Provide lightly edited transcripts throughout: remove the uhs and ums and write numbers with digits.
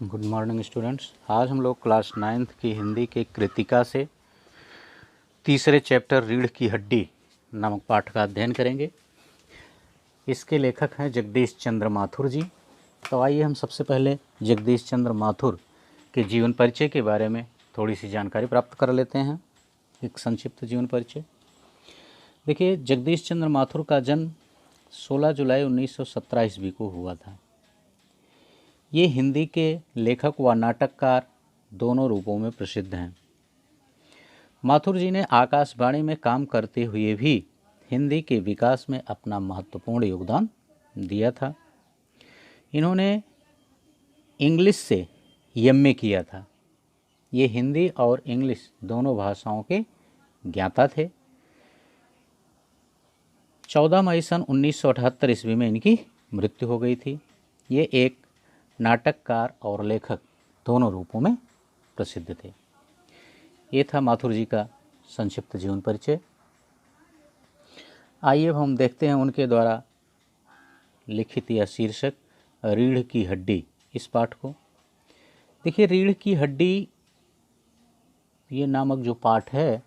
Good morning students. आज हम लोग क्लास 9th की हिंदी के कृतिका से तीसरे चैप्टर रीढ़ की हड्डी नामक पाठ का अध्ययन करेंगे। इसके लेखक हैं जगदीश चंद्र माथुर जी। तो आइए हम सबसे पहले जगदीश चंद्र माथुर के जीवन परिचय के बारे में थोड़ी सी जानकारी प्राप्त कर लेते हैं। एक संक्षिप्त जीवन परिचय। देखिए, जगदीश चंद्र माथुर का जन्म 16 जुलाई 1917 ईस्वी को हुआ था। ये हिंदी के लेखक व नाटककार दोनों रूपों में प्रसिद्ध हैं। माथुर जी ने आकाशवाणी में काम करते हुए भी हिंदी के विकास में अपना महत्वपूर्ण योगदान दिया था। इन्होंने इंग्लिश से एमए किया था। ये हिंदी और इंग्लिश दोनों भाषाओं के ज्ञाता थे। 14 मई सन 1978 ईस्वी में इनकी मृत्यु हो गई थी। ये एक नाटककार और लेखक दोनों रूपों में प्रसिद्ध थे। ये था माथुर जी का संक्षिप्त जीवन परिचय। आइए अब हम देखते हैं उनके द्वारा लिखित या शीर्षक रीढ़ की हड्डी इस पाठ को। देखिए, रीढ़ की हड्डी ये नामक जो पाठ है,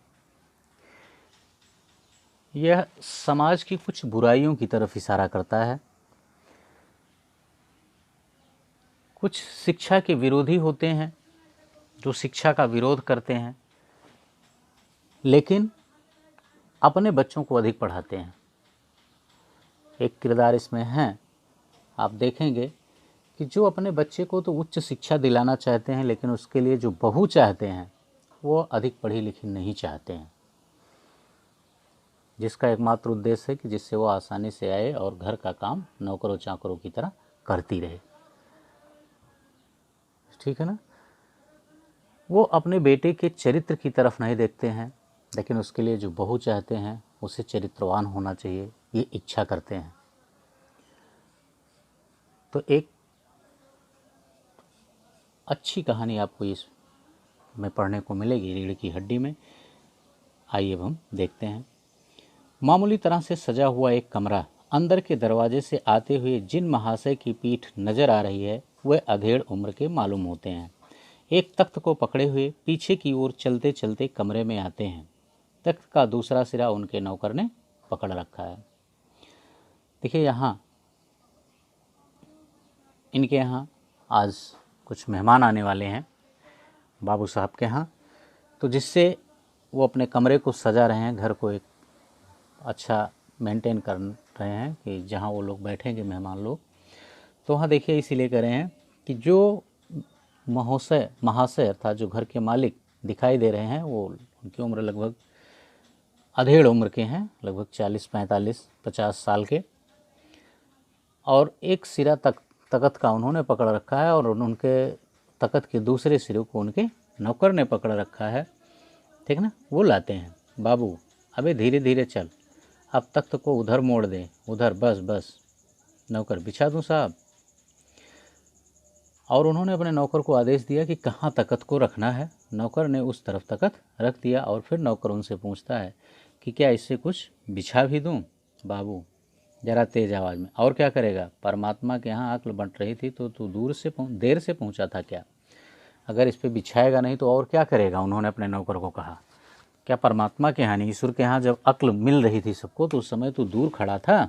यह समाज की कुछ बुराइयों की तरफ इशारा करता है। कुछ शिक्षा के विरोधी होते हैं जो शिक्षा का विरोध करते हैं, लेकिन अपने बच्चों को अधिक पढ़ाते हैं। एक किरदार इसमें है, आप देखेंगे कि जो अपने बच्चे को तो उच्च शिक्षा दिलाना चाहते हैं, लेकिन उसके लिए जो बहू चाहते हैं वो अधिक पढ़ी लिखी नहीं चाहते हैं, जिसका एकमात्र उद्देश्य है कि जिससे वो आसानी से आए और घर का काम नौकरों चाकरों की तरह करती रहे। ठीक है ना। वो अपने बेटे के चरित्र की तरफ नहीं देखते हैं, लेकिन उसके लिए जो बहू चाहते हैं उसे चरित्रवान होना चाहिए, ये इच्छा करते हैं। तो एक अच्छी कहानी आपको इसमें पढ़ने को मिलेगी रीढ़ की हड्डी में। आइए अब हम देखते हैं। मामूली तरह से सजा हुआ एक कमरा, अंदर के दरवाजे से आते हुए जिन महाशय की पीठ नजर आ रही है वे अधेड़ उम्र के मालूम होते हैं। एक तख्त को पकड़े हुए पीछे की ओर चलते चलते कमरे में आते हैं। तख्त का दूसरा सिरा उनके नौकर ने पकड़ रखा है। देखिए, यहाँ इनके यहाँ आज कुछ मेहमान आने वाले हैं बाबू साहब के यहाँ, तो जिससे वो अपने कमरे को सजा रहे हैं, घर को एक अच्छा मेंटेन कर रहे हैं कि जहाँ वो लोग बैठेंगे मेहमान लोग। तो वहाँ देखिए इसीलिए कर रहे हैं कि जो महाशय अर्थात जो घर के मालिक दिखाई दे रहे हैं वो उनकी उम्र लगभग अधेड़ उम्र के हैं, लगभग 40, 45, 50 साल के, और एक सिरा तख्त का उन्होंने पकड़ रखा है और उनके तख्त के दूसरे सिरे को उनके नौकर ने पकड़ रखा है। ठीक ना। वो लाते हैं, बाबू अबे धीरे धीरे चल, अब तख्त को उधर मोड़ दे, उधर, बस बस। नौकर, बिछा दूं साहब। और उन्होंने अपने नौकर को आदेश दिया कि कहाँ तख्त को रखना है। नौकर ने उस तरफ तख्त रख दिया और फिर नौकर उनसे पूछता है कि क्या इससे कुछ बिछा भी दूं। बाबू जरा तेज आवाज़ में, और क्या करेगा, परमात्मा के यहाँ अक्ल बंट रही थी तो तू देर से पहुँचा था क्या, अगर इस पर बिछाएगा नहीं तो और क्या करेगा। उन्होंने अपने नौकर को कहा, क्या परमात्मा के यहाँ नहीं, ईश्वर के यहाँ जब अक्ल मिल रही थी सबको तो उस समय तू दूर खड़ा था।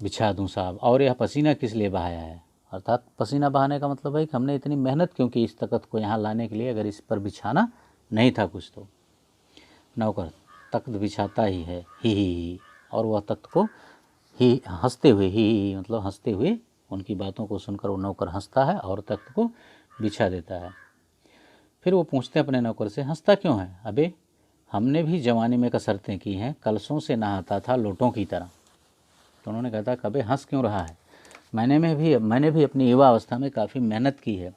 बिछा दूं साहब। और यह पसीना किस लिए बहाया है, अर्थात पसीना बहाने का मतलब है कि हमने इतनी मेहनत क्यों की इस तख्त को यहाँ लाने के लिए, अगर इस पर बिछाना नहीं था कुछ तो। नौकर, तख्त बिछाता ही है, ही। और वह तख्त को ही हंसते हुए, ही मतलब हंसते हुए, उनकी बातों को सुनकर वो नौकर हंसता है और तख्त को बिछा देता है। फिर वो पूछते हैं अपने नौकर से, हंसता क्यों है, अबे हमने भी जवानी में कसरतें की हैं, कलशों से नहाता था लोटों की तरह। तो उन्होंने कहा था, कबे हंस क्यों रहा है, मैंने भी अपनी युवा अवस्था में काफ़ी मेहनत की है।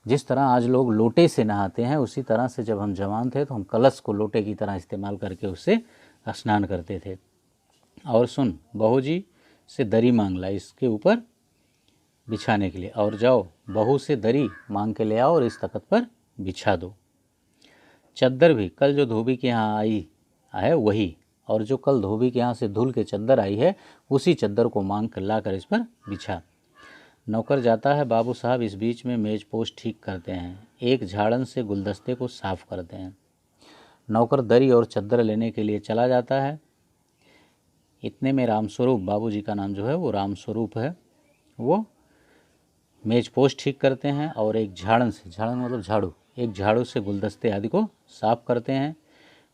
जिस तरह आज लोग लोटे से नहाते हैं, उसी तरह से जब हम जवान थे तो हम कलश को लोटे की तरह इस्तेमाल करके उससे स्नान करते थे। और सुन, बहू जी से दरी मांग ला इसके ऊपर बिछाने के लिए, और जाओ बहू से दरी मांग के ले आओ और इस तख्त पर बिछा दो। चद्दर भी कल जो धोबी के यहाँ आई है वही, और जो कल धोबी के यहाँ से धुल के चद्दर आई है उसी चद्दर को मांग कर ला कर इस पर बिछा। नौकर जाता है, बाबू साहब इस बीच में मेज पोस्ट ठीक करते हैं, एक झाड़न से गुलदस्ते को साफ करते हैं। नौकर दरी और चद्दर लेने के लिए चला जाता है। इतने में रामस्वरूप, बाबूजी का नाम जो है वो रामस्वरूप है, वो मेज पोस्ट ठीक करते हैं और एक झाड़न से, झाड़न मतलब झाड़ू, एक झाड़ू से गुलदस्ते आदि को साफ करते हैं।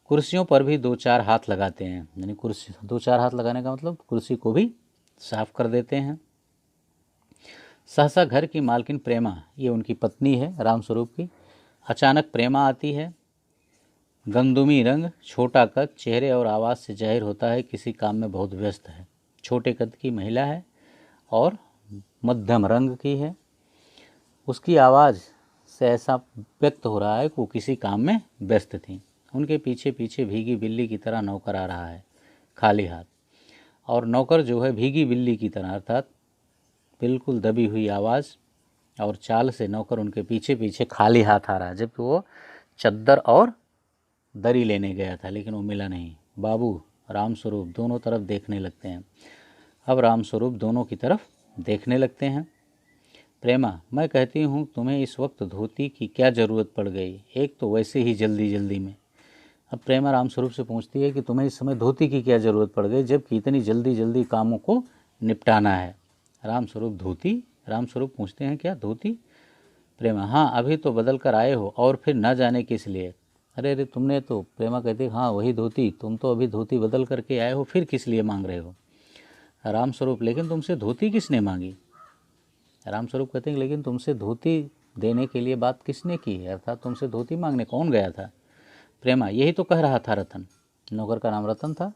कुर्सियों पर भी 2-4 हाथ लगाते हैं, यानी कुर्सी 2-4 हाथ लगाने का मतलब कुर्सी को भी साफ कर देते हैं। सहसा घर की मालकिन प्रेमा, ये उनकी पत्नी है रामस्वरूप की, अचानक प्रेमा आती है। गंदुमी रंग, छोटा कद, चेहरे और आवाज़ से जाहिर होता है किसी काम में बहुत व्यस्त है। छोटे कद की महिला है और मध्यम रंग की है। उसकी आवाज़ से ऐसा व्यक्त हो रहा है कि वो किसी काम में व्यस्त थी। उनके पीछे पीछे भीगी बिल्ली की तरह नौकर आ रहा है, खाली हाथ। और नौकर जो है भीगी बिल्ली की तरह, अर्थात बिल्कुल दबी हुई आवाज़ और चाल से नौकर उनके पीछे पीछे खाली हाथ आ रहा है, जबकि वो चद्दर और दरी लेने गया था, लेकिन वो मिला नहीं। बाबू रामस्वरूप दोनों तरफ देखने लगते हैं। अब रामस्वरूप दोनों की तरफ देखने लगते हैं। प्रेमा, मैं कहती हूँ तुम्हें इस वक्त धोती की क्या ज़रूरत पड़ गई, एक तो वैसे ही जल्दी जल्दी में। अब प्रेमा रामस्वरूप से पूछती है कि तुम्हें इस समय धोती की क्या ज़रूरत पड़ गई, जबकि इतनी जल्दी जल्दी कामों को निपटाना है। रामस्वरूप, धोती? रामस्वरूप पूछते हैं, क्या धोती? प्रेमा, हाँ, अभी तो बदल कर आए हो और फिर न जाने किस लिए। अरे तुमने तो, प्रेमा कहती है, हाँ वही धोती, तुम तो अभी धोती बदल करके आए हो, फिर किस लिए मांग रहे हो। रामस्वरूप, लेकिन तुमसे धोती किसने मांगी। रामस्वरूप कहते हैं, लेकिन तुमसे धोती देने के लिए बात किसने की है, अर्थात तुमसे धोती मांगने कौन गया था। प्रेमा, यही तो कह रहा था रतन, नौकर का नाम रतन था।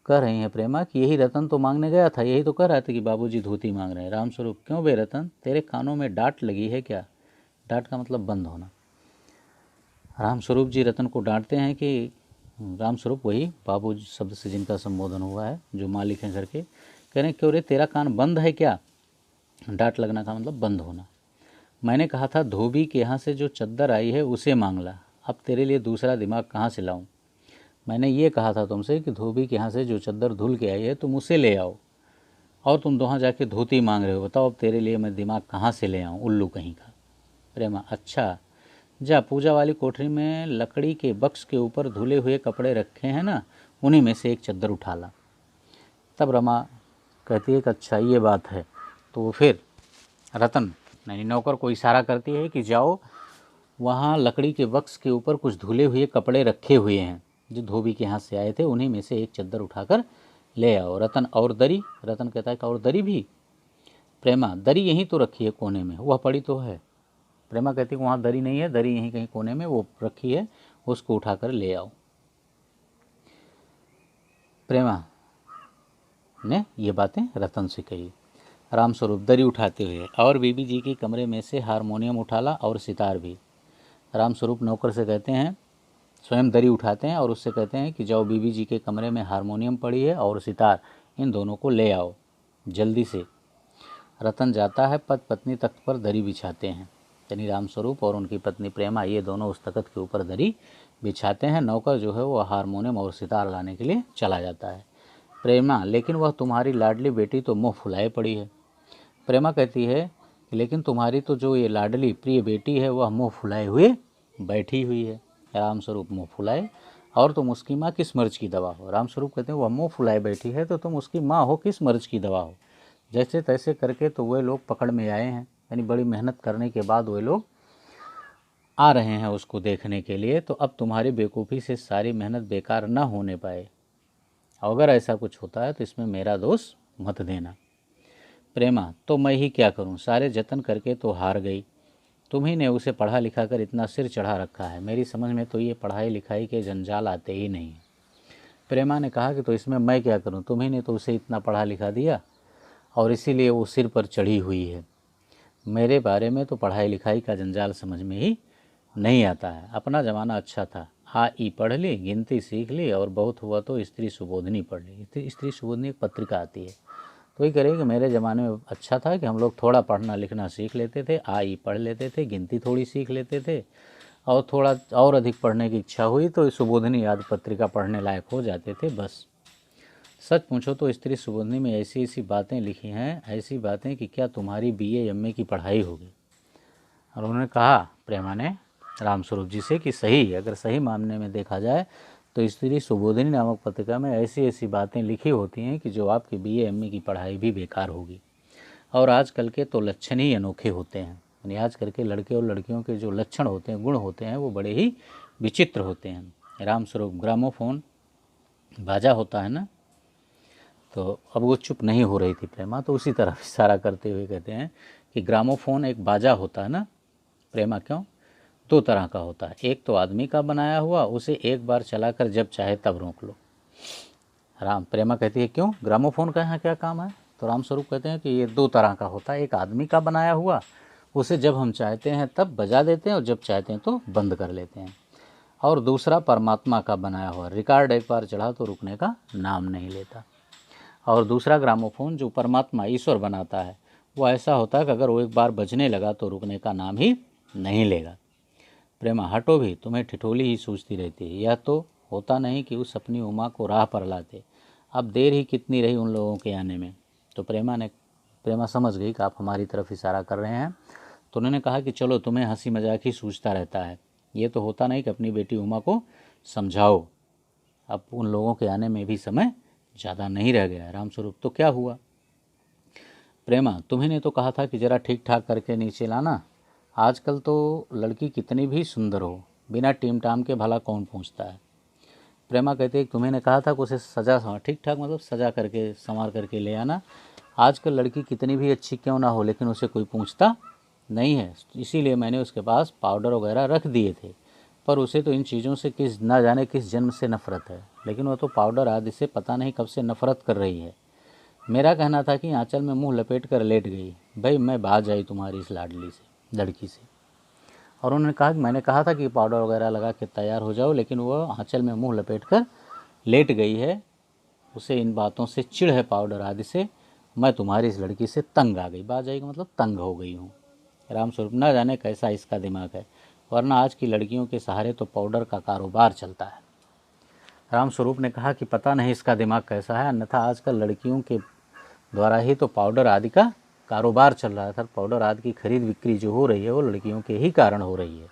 कह रही हैं प्रेमा कि यही रतन तो मांगने गया था, यही तो कह रहा था कि बाबूजी धोती मांग रहे हैं। रामस्वरूप, क्यों बे रतन, तेरे कानों में डांट लगी है क्या। डांट का मतलब बंद होना। रामस्वरूप जी रतन को डांटते हैं कि, रामस्वरूप वही बाबू शब्द से जिनका संबोधन हुआ है, जो मालिक हैं घर के, कह रहे हैं क्यों रे, तेरा कान बंद है क्या। डांट लगना का मतलब बंद होना। मैंने कहा था धोबी के यहाँ से जो चद्दर आई है उसे मांग ला, अब तेरे लिए दूसरा दिमाग कहाँ से लाऊं। मैंने ये कहा था तुमसे कि धोबी के यहाँ से जो चद्दर धुल के आई है तुम उसे ले आओ, और तुम वहाँ जाके धोती मांग रहे हो, बताओ अब तेरे लिए मैं दिमाग कहाँ से ले आऊँ, उल्लू कहीं का। प्रेमा, अच्छा, जा पूजा वाली कोठरी में लकड़ी के बक्स के ऊपर धुले हुए कपड़े रखे हैं ना, उन्हीं में से एक चद्दर उठा ला। तब रमा कहती है कि अच्छा ये बात है। तो फिर रतन यानी नौकर को इशारा करती है कि जाओ, वहाँ लकड़ी के बक्स के ऊपर कुछ धुले हुए कपड़े रखे हुए हैं जो धोबी के हाथ से आए थे, उन्हीं में से एक चद्दर उठाकर ले आओ। रतन, और दरी। रतन कहता है कि और दरी भी। प्रेमा, दरी यहीं तो रखी है कोने में, वह पड़ी तो है। प्रेमा कहती है कि वहाँ दरी नहीं है, दरी यहीं कहीं कोने में वो रखी है, उसको उठाकर ले आओ। प्रेमा ने ये बातें रतन से कही। रामस्वरूप दरी उठाते हुए, और बीबी जी के कमरे में से हारमोनियम उठाला और सितार भी। रामस्वरूप नौकर से कहते हैं, स्वयं दरी उठाते हैं और उससे कहते हैं कि जाओ बीबी जी के कमरे में हारमोनियम पड़ी है और सितार, इन दोनों को ले आओ जल्दी से। रतन जाता है, पति पत्नी तख्त पर दरी बिछाते हैं, यानी रामस्वरूप और उनकी पत्नी प्रेमा ये दोनों उस तख्त के ऊपर दरी बिछाते हैं। नौकर जो है वो हारमोनियम और सितार लाने के लिए चला जाता है। प्रेमा, लेकिन वह तुम्हारी लाडली बेटी तो मुँह फुलाए पड़ी है। प्रेमा कहती है लेकिन तुम्हारी तो जो ये लाडली प्रिय बेटी है वह मुँह फुलाए हुए बैठी हुई है। रामस्वरूप, मुँह फुलाए और तुम उसकी माँ किस मर्ज की दवा हो। रामस्वरूप कहते हैं वह मुँह फुलाए बैठी है तो तुम उसकी माँ हो किस मर्ज की दवा हो। जैसे तैसे करके तो वे लोग पकड़ में आए हैं, यानी बड़ी मेहनत करने के बाद वे लोग आ रहे हैं उसको देखने के लिए, तो अब तुम्हारी बेवकूफ़ी से सारी मेहनत बेकार न होने पाए। अगर ऐसा कुछ होता है तो इसमें मेरा दोष मत देना। प्रेमा, तो मैं ही क्या करूं, सारे जतन करके तो हार गई। तुम्ही ने उसे पढ़ा लिखा कर इतना सिर चढ़ा रखा है, मेरी समझ में तो ये पढ़ाई लिखाई के जंजाल आते ही नहीं। प्रेमा ने कहा कि तो इसमें मैं क्या करूं, तुम्ही ने तो उसे इतना पढ़ा लिखा दिया और इसीलिए वो सिर पर चढ़ी हुई है। मेरे बारे में तो पढ़ाई लिखाई का जंजाल समझ में ही नहीं आता है। अपना ज़माना अच्छा था, आ ई पढ़ ली, गिनती सीख ली और बहुत हुआ तो स्त्री सुबोधनी पढ़ ली। स्त्री सुबोधनी एक पत्रिका आती है, तो ये करें कि मेरे ज़माने में अच्छा था कि हम लोग थोड़ा पढ़ना लिखना सीख लेते थे, आ ई पढ़ लेते थे, गिनती थोड़ी सीख लेते थे, और थोड़ा और अधिक पढ़ने की इच्छा हुई तो सुबोधनी आदि पत्रिका पढ़ने लायक हो जाते थे बस। सच पूछो तो स्त्री सुबोधनी में ऐसी ऐसी बातें लिखी हैं, ऐसी बातें कि क्या तुम्हारी BA MA की पढ़ाई होगी। और उन्होंने कहा प्रेमा ने रामस्वरूप जी से कि सही, अगर सही मामले में देखा जाए तो स्त्री सुबोधिनी नामक पत्रिका में ऐसी ऐसी बातें लिखी होती हैं कि जो आपकी BA MA की पढ़ाई भी बेकार होगी। और आजकल के तो लक्षण ही अनोखे होते हैं, यानी आजकल के लड़के और लड़कियों के जो लक्षण होते हैं, गुण होते हैं, वो बड़े ही विचित्र होते हैं। रामस्वरूप, ग्रामोफोन बाजा होता है ना, तो अब वो चुप नहीं हो रही थी प्रेमा, तो उसी तरफ इशारा करते हुए कहते हैं कि ग्रामोफोन एक बाजा होता है ना प्रेमा, क्यों? 2 तरह का होता है, एक तो आदमी का बनाया हुआ, उसे एक बार चलाकर जब चाहे तब रोक लो। प्रेमा कहती है क्यों, ग्रामोफोन का यहाँ क्या काम है? तो रामस्वरूप कहते हैं कि ये 2 तरह का होता है, एक आदमी का बनाया हुआ, उसे जब हम चाहते हैं तब बजा देते हैं और जब चाहते हैं तो बंद कर लेते हैं, और दूसरा परमात्मा का बनाया हुआ, रिकॉर्ड एक बार चढ़ा तो रुकने का नाम नहीं लेता। और दूसरा ग्रामोफोन जो परमात्मा ईश्वर बनाता है, वो ऐसा होता है कि अगर वो एक बार बजने लगा तो रुकने का नाम ही नहीं लेगा। प्रेमा, हटो भी, तुम्हें ठिठोली ही सूझती रहती है, यह तो होता नहीं कि उस अपनी उमा को राह पर लाते, अब देर ही कितनी रही उन लोगों के आने में। तो प्रेमा समझ गई कि आप हमारी तरफ इशारा कर रहे हैं, तो उन्होंने कहा कि चलो, तुम्हें हंसी मजाक ही सूझता रहता है, ये तो होता नहीं कि अपनी बेटी उमा को समझाओ, अब उन लोगों के आने में भी समय ज़्यादा नहीं रह गया। रामस्वरूप, तो क्या हुआ? प्रेमा, तुम्ही ने तो कहा था कि ज़रा ठीक ठाक करके नीचे लाना, आजकल तो लड़की कितनी भी सुंदर हो, बिना टीम टाम के भला कौन पूछता है। प्रेमा कहती है तुम्हें ने कहा था कि उसे सजा ठीक ठाक मतलब सजा करके संवार करके ले आना, आजकल लड़की कितनी भी अच्छी क्यों ना हो, लेकिन उसे कोई पूछता नहीं है, इसीलिए मैंने उसके पास पाउडर वगैरह रख दिए थे, पर उसे तो इन चीज़ों से ना जाने किस जन्म से नफ़रत है, लेकिन वो तो पाउडर आदि से पता नहीं कब से नफ़रत कर रही है। मेरा कहना था कि आंचल में मुंह लपेट कर लेट गई, भाई मैं बाज आई तुम्हारी इस लड़की से। और उन्होंने कहा कि मैंने कहा था कि पाउडर वगैरह लगा के तैयार हो जाओ, लेकिन वह आंचल में मुंह लपेट कर लेट गई है, उसे इन बातों से चिढ़ है पाउडर आदि से, मैं तुम्हारी इस लड़की से तंग आ गई, बाज आई का मतलब तंग हो गई हूँ। रामस्वरूप, ना जाने कैसा इसका दिमाग है, वरना आज की लड़कियों के सहारे तो पाउडर का कारोबार चलता है। रामस्वरूप ने कहा कि पता नहीं इसका दिमाग कैसा है, अन्यथा आजकल लड़कियों के द्वारा ही तो पाउडर आदि का कारोबार चल रहा है, सर पाउडर आदि की खरीद बिक्री जो हो रही है वो लड़कियों के ही कारण हो रही है।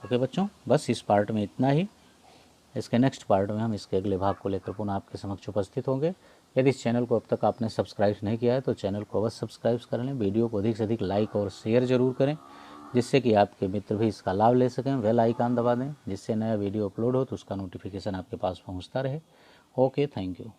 ओके बच्चों, बस इस पार्ट में इतना ही। इसके नेक्स्ट पार्ट में हम इसके अगले भाग को लेकर पुनः आपके समक्ष उपस्थित होंगे। यदि इस चैनल को अब तक आपने सब्सक्राइब नहीं किया है तो चैनल को अवश्य सब्सक्राइब कर लें, वीडियो को अधिक से अधिक लाइक और शेयर जरूर करें, जिससे कि आपके मित्र भी इसका लाभ ले सकें। बेल आइकन दबा दें, जिससे नया वीडियो अपलोड हो तो उसका नोटिफिकेशन आपके पास पहुंचता रहे। Okay, thank you.